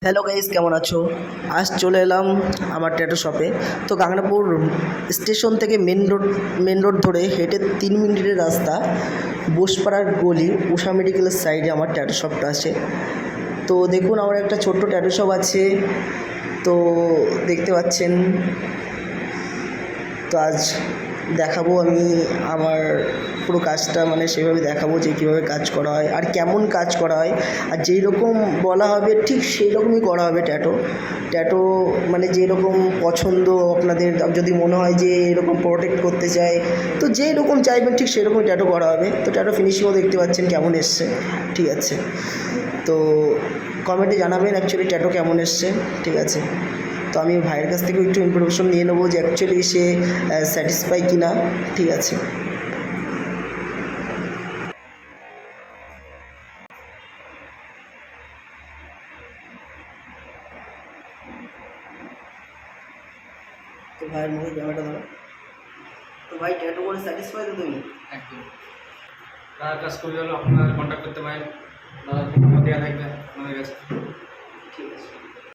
Hello guys, কেমন আছো? আজ চলে এলাম আমার ট্যাটু শপে। তো গাংনাপুর স্টেশন থেকে মেন রোড ধরে হেঁটে 3 মিনিটের রাস্তা, বোসপাড়ার গলি, উষা মেডিকেলের সাইডে আমার ট্যাটু শপটা আছে। তো দেখুন, আমার একটা ছোট্ট ট্যাটু শপ আছে। তো দেখতে পাচ্ছেন। তো আজ দেখাবো আমি আমার পুরো কাজটা, মানে সেভাবে দেখাবো যে কীভাবে কাজ করা হয় আর কেমন কাজ করা হয়। আর যেই রকম বলা হবে ঠিক সেই রকমই করা হবে। ট্যাটো মানে যেরকম পছন্দ আপনাদের, যদি মনে হয় যে এরকম প্রোটেক্ট করতে চাই, তো যেই রকম চাইবেন ঠিক সেরকমই ট্যাটো করা হবে। তো ট্যাটো ফিনিশিংও দেখতে পাচ্ছেন কেমন এসছে। ঠিক আছে, তো কমেন্টে জানাবেন অ্যাকচুয়ালি ট্যাটো কেমন এসছে। ঠিক আছে, তো আমি ভাইয়ের কাছ থেকে একটু ইনফরমেশন নিয়ে নেবো যে অ্যাকচুয়ালি সে স্যাটিসফাই কি না। ঠিক আছে, তো ভাইয়ের মুখে ক্যামেরাটা ধরো। তো ভাই, ট্যাটু করে স্যাটিসফাই তো তুমি? একদম। কার কাজ করলে হলো আপনারা কন্ট্যাক্ট করতে পারেন, দাদা ফোন দেওয়া থাকবে আমাদের কাছে। ঠিক আছে।